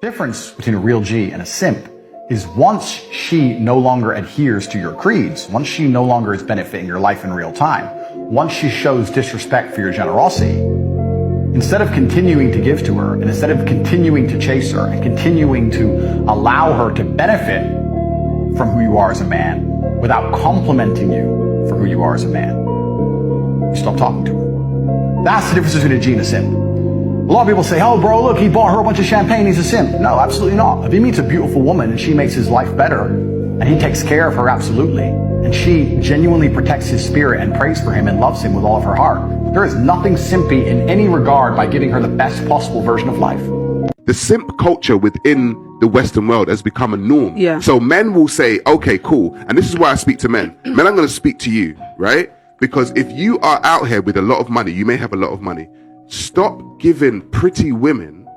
Difference between a real G and a simp is once she no longer adheres to your creeds, once she no longer is benefiting your life in real time, once she shows disrespect for your generosity, instead of continuing to give to her, and instead of continuing to chase her, and continuing to allow her to benefit from who you are as a man, without complimenting you for who you are as a man, you stop talking to her. That's the difference between a G and a simp. A lot of people say, oh bro, look, he bought her a bunch of champagne, he's a simp. No, absolutely not. If he meets a beautiful woman and she makes his life better, and he takes care of her absolutely, and she genuinely protects his spirit and prays for him and loves him with all of her heart, there is nothing simpy in any regard by giving her the best possible version of life. The simp culture within the Western world has become a norm. Yeah. So men will say, okay, cool. And this is why I speak to men. Men, I'm going to speak to you, right? Because if you are out here with a lot of money, you may have a lot of money. Stop giving pretty women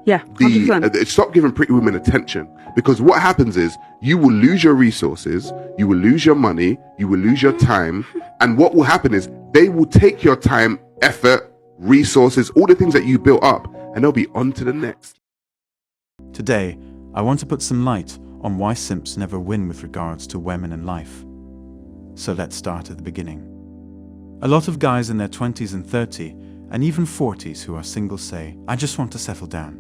stop giving pretty women attention, because what happens is you will lose your resources, you will lose your money, you will lose your time, and what will happen is they will take your time, effort, resources, all the things that you built up, and they'll be on to the next. Today, I want to put some light on why simps never win with regards to women and life. So let's start at the beginning. A lot of guys in their 20s and 30s and even 40s who are single say, I just want to settle down.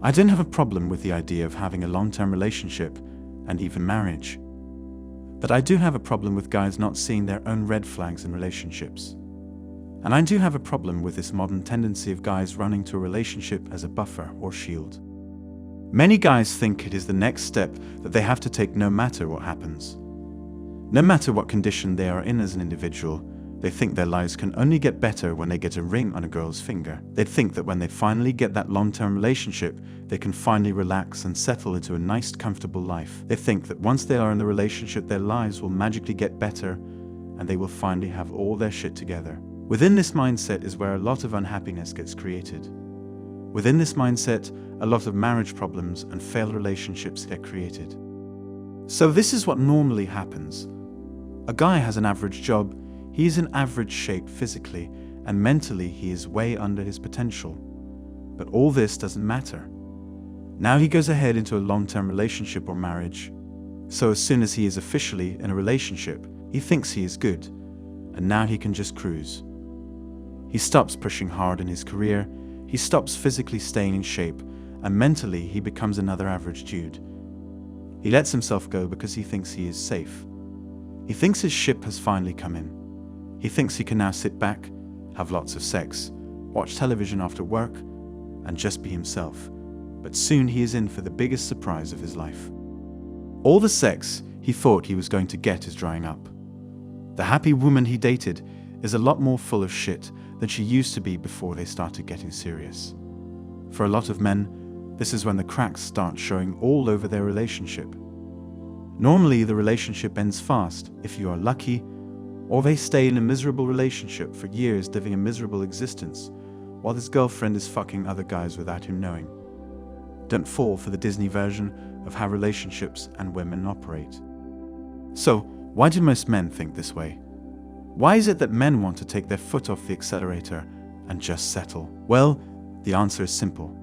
I don't have a problem with the idea of having a long-term relationship and even marriage. But I do have a problem with guys not seeing their own red flags in relationships. And I do have a problem with this modern tendency of guys running to a relationship as a buffer or shield. Many guys think it is the next step that they have to take no matter what happens. No matter what condition they are in as an individual, they think their lives can only get better when they get a ring on a girl's finger. They think that when they finally get that long-term relationship, they can finally relax and settle into a nice, comfortable life. They think that once they are in the relationship, their lives will magically get better and they will finally have all their shit together. Within this mindset is where a lot of unhappiness gets created. Within this mindset, a lot of marriage problems and failed relationships get created. So this is what normally happens. A guy has an average job. He is in average shape physically, and mentally he is way under his potential. But all this doesn't matter. Now he goes ahead into a long-term relationship or marriage. So as soon as he is officially in a relationship, he thinks he is good, and now he can just cruise. He stops pushing hard in his career, he stops physically staying in shape, and mentally he becomes another average dude. He lets himself go because he thinks he is safe. He thinks his ship has finally come in. He thinks he can now sit back, have lots of sex, watch television after work, and just be himself. But soon he is in for the biggest surprise of his life. All the sex he thought he was going to get is drying up. The happy woman he dated is a lot more full of shit than she used to be before they started getting serious. For a lot of men, this is when the cracks start showing all over their relationship. Normally, the relationship ends fast if you are lucky, or they stay in a miserable relationship for years living a miserable existence while his girlfriend is fucking other guys without him knowing. Don't fall for the Disney version of how relationships and women operate. So, why do most men think this way? Why is it that men want to take their foot off the accelerator and just settle? Well, the answer is simple.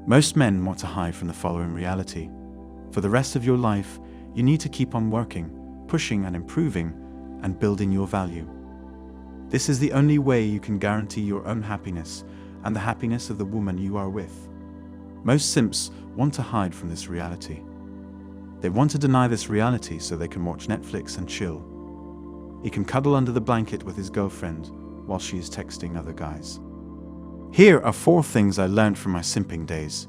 Most men want to hide from the following reality. For the rest of your life, you need to keep on working, pushing and improving, and building your value. This is the only way you can guarantee your own happiness and the happiness of the woman you are with. Most simps want to hide from this reality. They want to deny this reality so they can watch Netflix and chill. He can cuddle under the blanket with his girlfriend while she is texting other guys. Here are 4 things I learned from my simping days.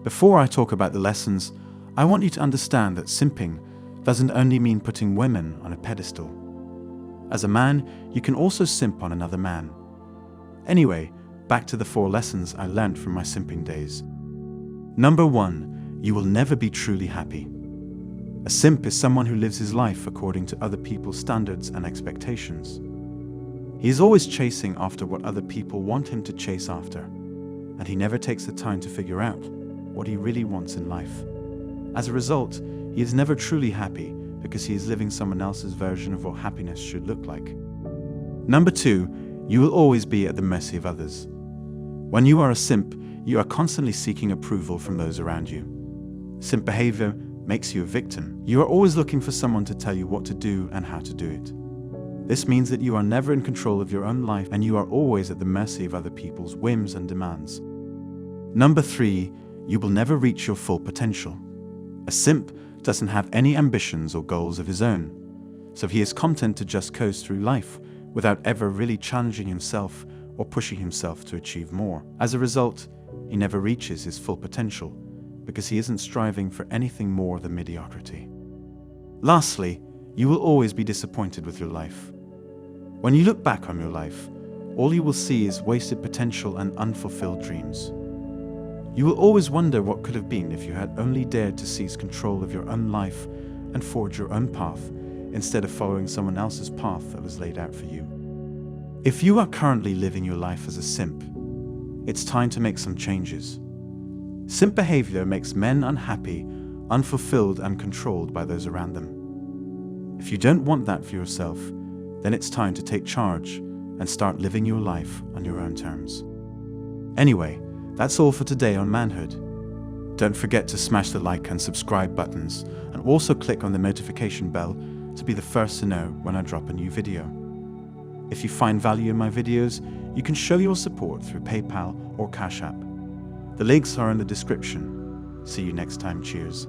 Before I talk about the lessons, I want you to understand that simping doesn't only mean putting women on a pedestal. As a man, you can also simp on another man. Anyway, back to the 4 lessons I learned from my simping days. Number 1, you will never be truly happy. A simp is someone who lives his life according to other people's standards and expectations. He is always chasing after what other people want him to chase after, and he never takes the time to figure out what he really wants in life. As a result, he is never truly happy because he is living someone else's version of what happiness should look like. Number 2, you will always be at the mercy of others. When you are a simp, you are constantly seeking approval from those around you. Simp behavior makes you a victim. You are always looking for someone to tell you what to do and how to do it. This means that you are never in control of your own life and you are always at the mercy of other people's whims and demands. Number 3, you will never reach your full potential. A simp doesn't have any ambitions or goals of his own, so he is content to just coast through life without ever really challenging himself or pushing himself to achieve more. As a result, he never reaches his full potential because he isn't striving for anything more than mediocrity. Lastly, you will always be disappointed with your life. When you look back on your life, all you will see is wasted potential and unfulfilled dreams. You will always wonder what could have been if you had only dared to seize control of your own life and forge your own path instead of following someone else's path that was laid out for you. If you are currently living your life as a simp, it's time to make some changes. Simp behavior makes men unhappy, unfulfilled, and controlled by those around them. If you don't want that for yourself, then it's time to take charge and start living your life on your own terms. Anyway, that's all for today on Manhood. Don't forget to smash the like and subscribe buttons, and also click on the notification bell to be the first to know when I drop a new video. If you find value in my videos, you can show your support through PayPal or Cash App. The links are in the description. See you next time. Cheers.